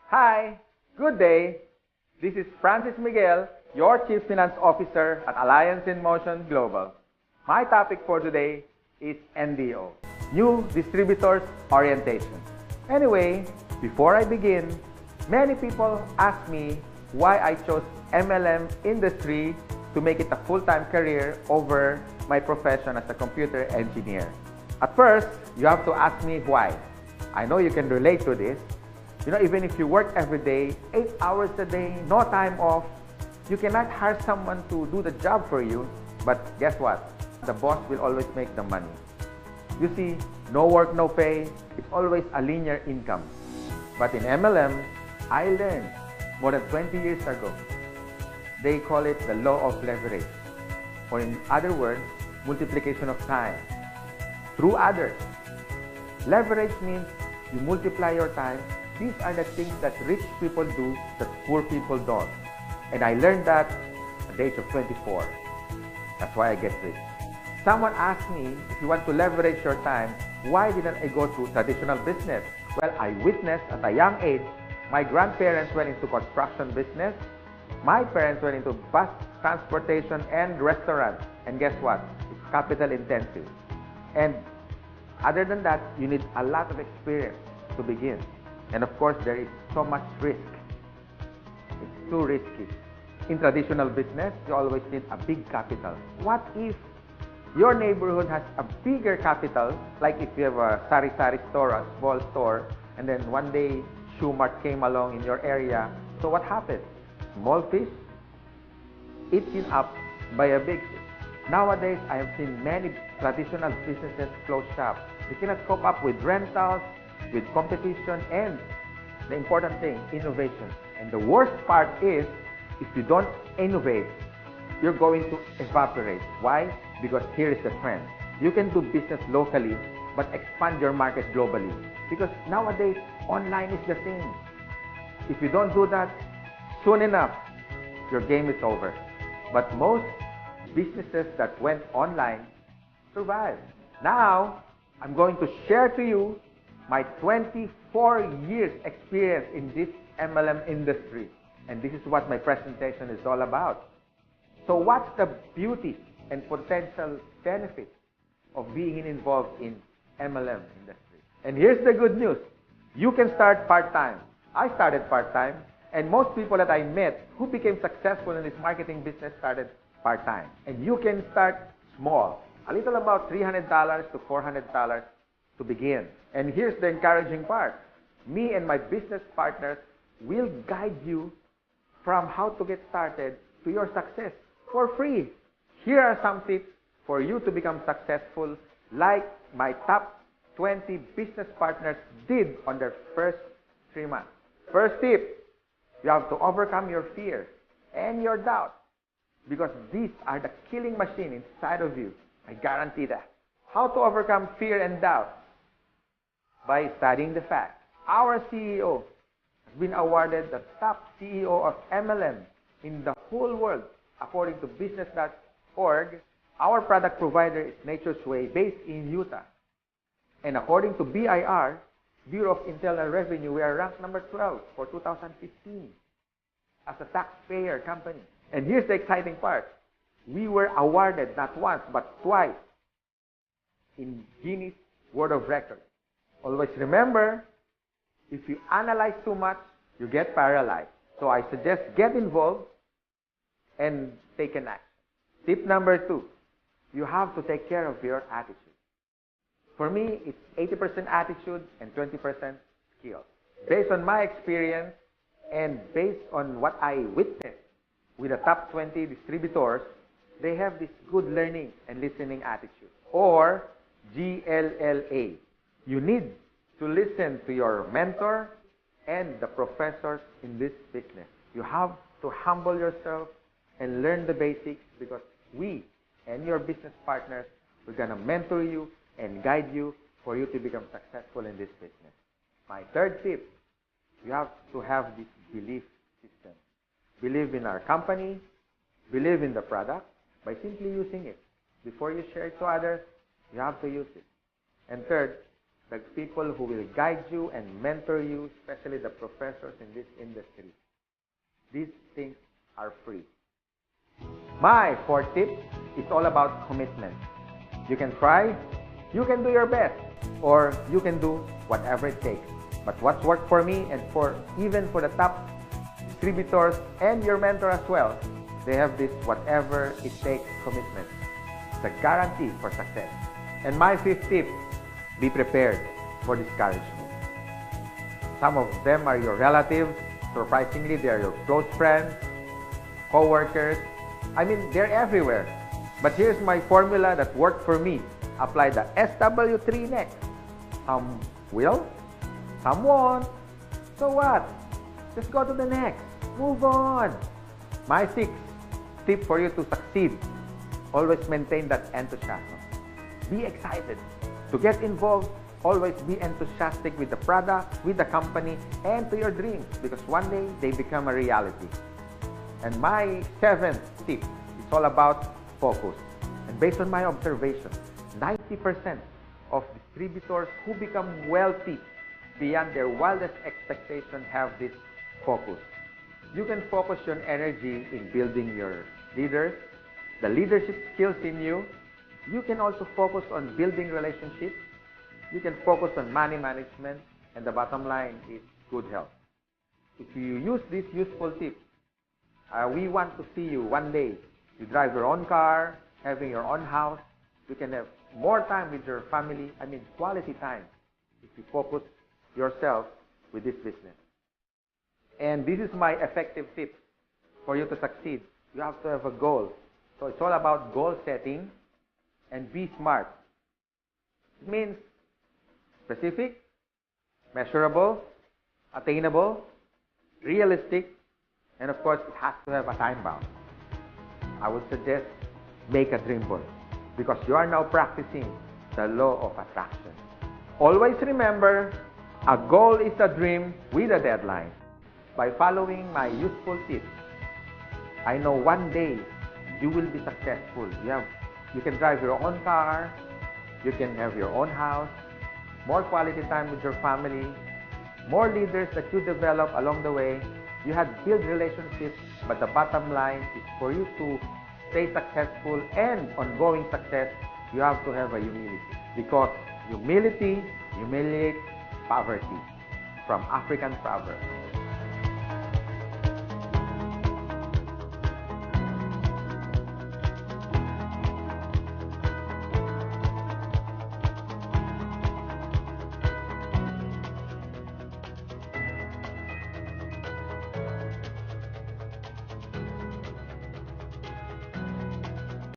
Hi, good day. This is Francis Miguel, your Chief Finance Officer at Alliance in Motion Global. My topic for today is NDO, New Distributors Orientation. Anyway, before I begin, many people ask me why I chose MLM industry to make it a full-time career over my profession as a computer engineer. At first, you have to ask me why. I know you can relate to this. You know, even if you work every day, 8 hours a day, no time off, you cannot hire someone to do the job for you. But guess what? The boss will always make the money. You see, no work, no pay. It's always a linear income. But in MLM, I learned more than 20 years ago. They call it the law of leverage. Or in other words, multiplication of time through others. Leverage means you multiply your time. These are the things that rich people do that poor people don't. And I learned that at the age of 24. That's why I get rich. Someone asked me, if you want to leverage your time, why didn't I go to traditional business? Well, I witnessed at a young age, my grandparents went into construction business. My parents went into bus transportation and restaurant. And guess what? It's capital intensive. And other than that, you need a lot of experience to begin. And of course, there is so much risk. It's too risky. In traditional business, you always need a big capital. What if your neighborhood has a bigger capital, like if you have a sari-sari store, a small store, and then one day Shoe Mart came along in your area. So what happens? Small fish eaten up by a big fish. Nowadays, I have seen many traditional businesses close shop. They cannot cope up with rentals, with competition, and the important thing, innovation. And the worst part is, if you don't innovate, you're going to evaporate. Why? Because here is the trend. You can do business locally, but expand your market globally. Because nowadays, online is the thing. If you don't do that, soon enough, your game is over. But most businesses that went online survived. Now, I'm going to share to you my 24 years experience in this MLM industry. And this is what my presentation is all about. So what's the beauty and potential benefits of being involved in MLM industry? And here's the good news. You can start part-time. I started part-time, and most people that I met who became successful in this marketing business started part-time. And you can start small, a little about $300 to $400 to begin. And here's the encouraging part. Me and my business partners will guide you from how to get started to your success for free. Here are some tips for you to become successful, like my top 20 business partners did on their first 3 months. First tip, you have to overcome your fear and your doubt, because these are the killing machine inside of you. I guarantee that. How to overcome fear and doubt? By studying the facts. Our CEO has been awarded the top CEO of MLM in the whole world. According to business.org, our product provider is Nature's Way, based in Utah. And according to BIR, Bureau of Internal Revenue, we are ranked number 12 for 2015 as a taxpayer company. And here's the exciting part. We were awarded not once, but twice in Guinness World of Records. Always remember, if you analyze too much, you get paralyzed. So I suggest get involved and take an action. Tip number 2, you have to take care of your attitude. For me, it's 80% attitude and 20% skill. Based on my experience and based on what I witnessed with the top 20 distributors, they have this good learning and listening attitude, or GLLA. You need to listen to your mentor and the professors in this business. You have to humble yourself and learn the basics, because we and your business partners, we're going to mentor you and guide you for you to become successful in this business. My third tip, you have to have this belief system. Believe in our company, believe in the product by simply using it. Before you share it to others, you have to use it. And third, the people who will guide you and mentor you, especially the professors in this industry. These things are free. My fourth tip is all about commitment. You can try, you can do your best, or you can do whatever it takes. But what's worked for me and even for the top distributors and your mentor as well, they have this whatever it takes commitment. It's a guarantee for success. And my fifth tip, be prepared for discouragement. Some of them are your relatives. Surprisingly, they are your close friends, co-workers. I mean, they're everywhere. But here's my formula that worked for me. Apply the SW3 next. Some will, some won't. So what? Just go to the next. Move on. My sixth tip for you to succeed. Always maintain that enthusiasm. Be excited. To get involved, always be enthusiastic with the product, with the company, and to your dreams, because one day they become a reality. And my seventh tip is all about focus. And based on my observation, 90% of distributors who become wealthy beyond their wildest expectation have this focus. You can focus your energy in building your leaders, the leadership skills in you. You can also focus on building relationships. You can focus on money management, and the bottom line is good health. If you use these useful tips, we want to see you one day. You drive your own car, having your own house. You can have more time with your family. I mean, quality time if you focus yourself with this business. And this is my effective tip for you to succeed. You have to have a goal. So it's all about goal setting and be smart. It means specific, measurable, attainable, realistic, and of course, it has to have a time bound. I would suggest make a dream board because you are now practicing the law of attraction. Always remember, a goal is a dream with a deadline. By following my useful tips, I know one day you will be successful. You can drive your own car, you can have your own house, more quality time with your family, more leaders that you develop along the way. You have built relationships, but the bottom line is for you to stay successful and ongoing success, you have to have a humility. Because humility humiliates poverty, from African proverb.